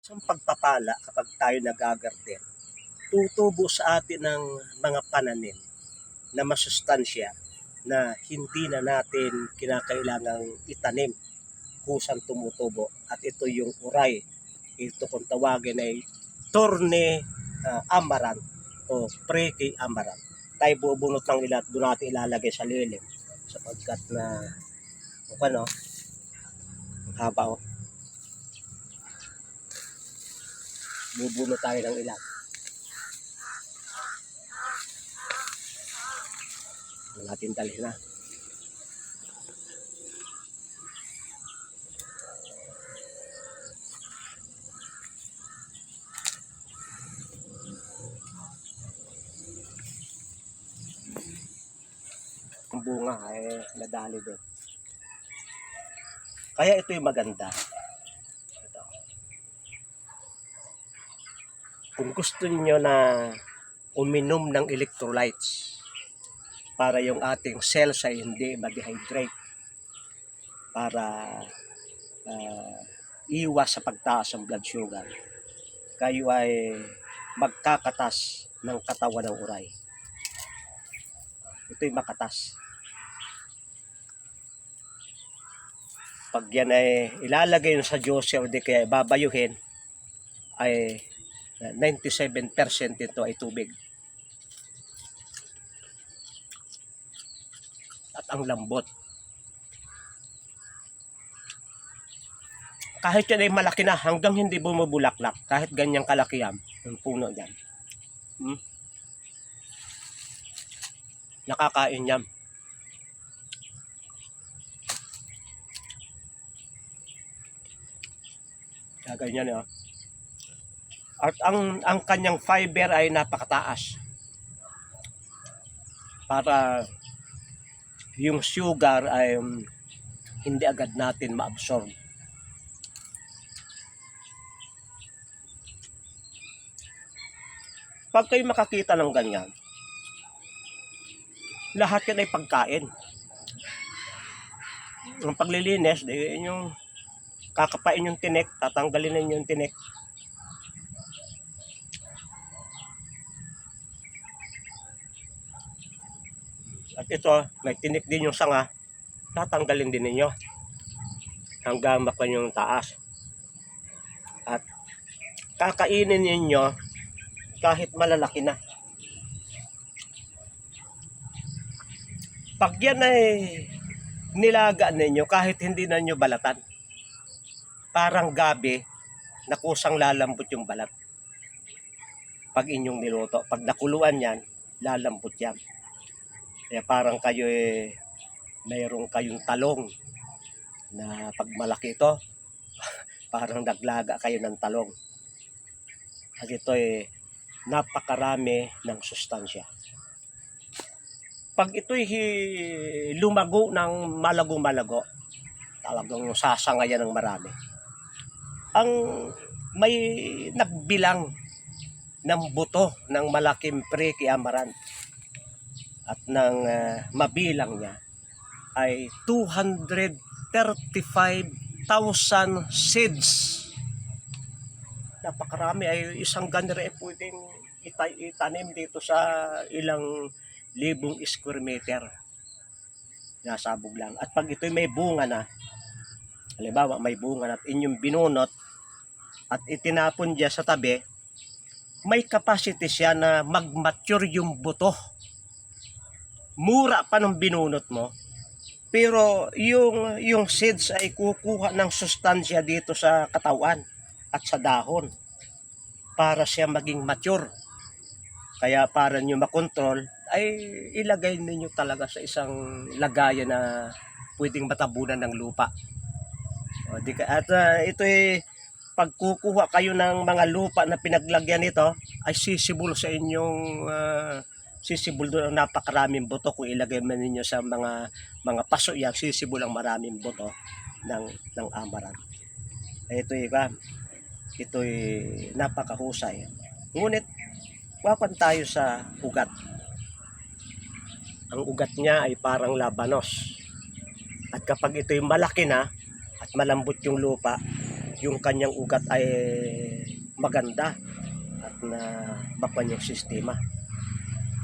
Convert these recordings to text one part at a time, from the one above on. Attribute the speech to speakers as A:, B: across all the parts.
A: Isang pagpapala kapag tayo nag-garden, tutubo sa atin ng mga pananim na masustansya na hindi na natin kinakailangang itanim kusang tumutubo. At ito yung uray. Ito kung tawagin ay Thorny Amaranth o Prickly Amaranth. Tayo bubunot ng ilat, doon natin ilalagay sa lilim sapagkat na ang haba o. Bubunot tayo ng ilan. Natin dalhin na. Ang bunga ay nadali din. Kaya ito yung maganda. Ito. Kung gusto niyo na uminom ng electrolytes para yung ating cells ay hindi ma-dehydrate, para iwas sa pagtaas ng blood sugar, kayo ay magkakatas ng katawan ng uray. Ito'y makatas. Pag yan ay ilalagay sa juicer o di kaya babayuhin, ay 97% ito ay tubig. At ang lambot. Kahit yan ay malaki na, hanggang hindi bumubulaklak, kahit ganyang kalaki yan, yung puno dyan. Nakakain yan. Ganyan yun. At ang kanyang fiber ay napakataas. Para yung sugar ay hindi agad natin ma-absorb. Pag kayo makakita ng ganyan, lahat yan ay pagkain. Ang paglilinis, yung kakapain yung tinik, tatanggalin ninyo yung tinik. At ito, may tinik din yung sanga, tatanggalin din ninyo hanggang makuha yung taas. At kakainin ninyo kahit malalaki na. Pag yan ay nilaga ninyo kahit hindi na nyo balatan, parang gabi na kusang lalambot yung balat. Pag inyong niluto, pag nakuluan yan, lalambot yan. Kaya parang kayo mayroong kayong talong na pag malaki ito, parang naglaga kayo ng talong. At ito napakarami ng sustansya. Pag ito'y lumago ng malago-malago, talagang sasangayan ng marami. Ang may nagbilang ng buto ng malaking Prickly Amaranth at ng mabilang niya ay 235,000 seeds. Napakarami, ay isang ganire ay pwedeng itanim dito sa ilang libong square meter. Nasabog lang. At pag ito'y may bunga na, halimbawa may bunga na at inyong binunot at itinapon dyan sa tabi, may capacity siya na mag-mature yung buto. Mura pa nung binunot mo, pero yung seeds ay kukuha ng sustansya dito sa katawan at sa dahon para siya maging mature. Kaya para nyo makontrol, ay ilagay ninyo talaga sa isang lagayan na pwedeng matabunan ng lupa. At ito'y pagkukuha kayo ng mga lupa na pinaglagyan nito, ay sisibol sa inyong sisibol doon ang napakaraming buto. Kung ilagay man ninyo sa mga paso yan, sisibol ang maraming buto ng amaranth. Ito'y napakahusay. Ngunit wapan tayo sa ugat. Ang ugat niya ay parang labanos. At kapag ito'y malaki na at malambot yung lupa, yung kanyang ugat ay maganda at na bakwan yung sistema.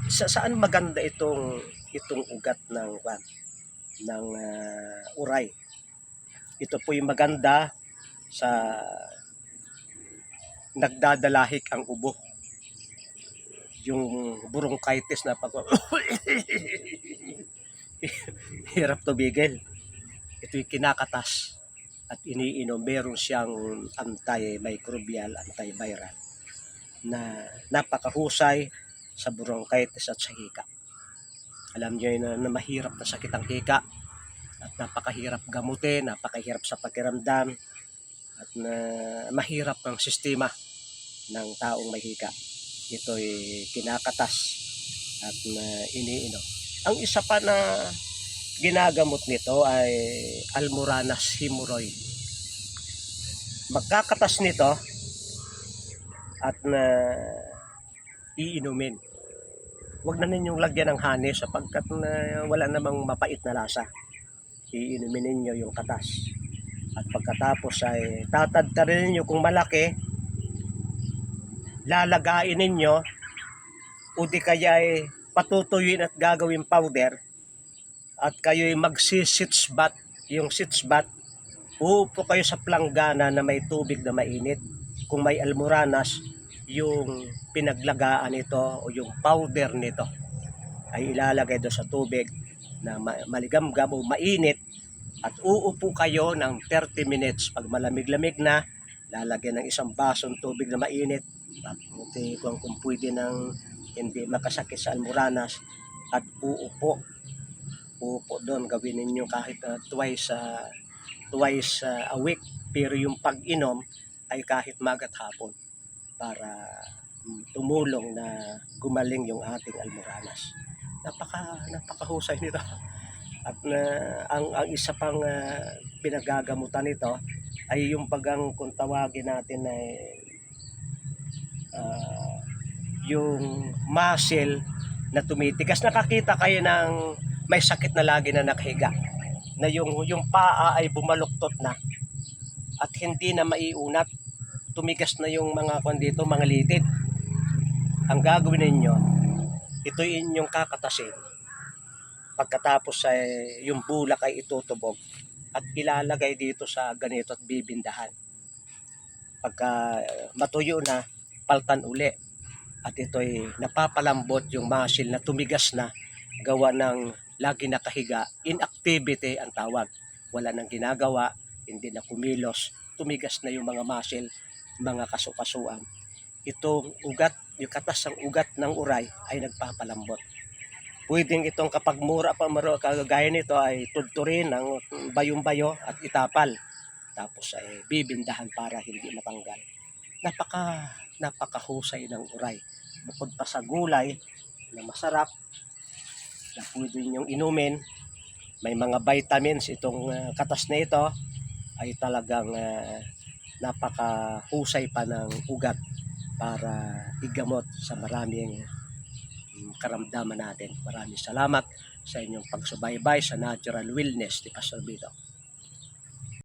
A: Saan maganda itong ugat ng uray? Ito po yung maganda sa nagdadalahik ang ubo. Yung bronchitis na pag hirap tumigil. Ito yung kinakatas at iniinom. Meron siyang antimicrobial, antiviral na napakahusay sa bronchitis at sa hika. Alam niyo na mahirap na sakit ang hika at napakahirap gamutin, napakahirap sa pakiramdam at na mahirap ang sistema ng taong may hika. Ito'y kinakatas at iniinom. Ang isa pa na ginagamot nito ay Almoranas hemorrhoid. Magkakatas nito at iinumin. Huwag na ninyong lagyan ng honey sapagkat wala namang mapait na lasa. Iinumin ninyo yung katas. At pagkatapos ay tatadtarin ninyo kung malaki, lalagain ninyo o di kaya ay patutuyuin at gagawin powder at kayo'y magsisits bath. Yung sits bath, uupo kayo sa planggana na may tubig na mainit. Kung may almoranas, yung pinaglagaan nito o yung powder nito ay ilalagay doon sa tubig na maligamgam o mainit at uupo kayo ng 30 minutes. Pag malamig-lamig na, lalagyan ng isang basong tubig na mainit at kung pwede ng hindi makasakit sa almoranas at uupo doon. Gawin ninyo kahit twice a week, pero yung pag-inom ay kahit magat hapon para tumulong na gumaling yung ating almoranas. Napakahusay nito. At ang isa pang pinagagamutan nito ay yung kung tawagin natin ay yung muscle na tumitigas. Nakakita kayo ng may sakit na lagi na nakahiga, na yung paa ay bumaluktot na at hindi na maiunat, tumigas na yung mga dito, mga litid. Ang gagawin ninyo, ito inyong kakatasin. Pagkatapos ay yung bulak ay itutubog at ilalagay dito sa ganito at bibindahan. Pagka matuyo na, paltan uli. At ito'y napapalambot yung muscle na tumigas na, gawa ng lagi nakahiga. Inactivity ang tawag. Wala nang ginagawa, hindi na kumilos, tumigas na yung mga muscle, mga kasukasuan. Itong ugat, yung katas ng ugat ng uray ay nagpapalambot. Pwedeng itong kapag mura pa kagaya nito ay tudturin ng bayong-bayo at itapal. Tapos ay bibindahan para hindi matanggal. Napakahusay ng uray. Bukod pa sa gulay na masarap na pwede ninyong inumin, may mga vitamins itong katas na ito, ay talagang napakahusay pa ng ugat para igamot sa maraming karamdaman natin. Maraming salamat sa inyong pagsubaybay sa Natural Wellness ni Pastor Vito.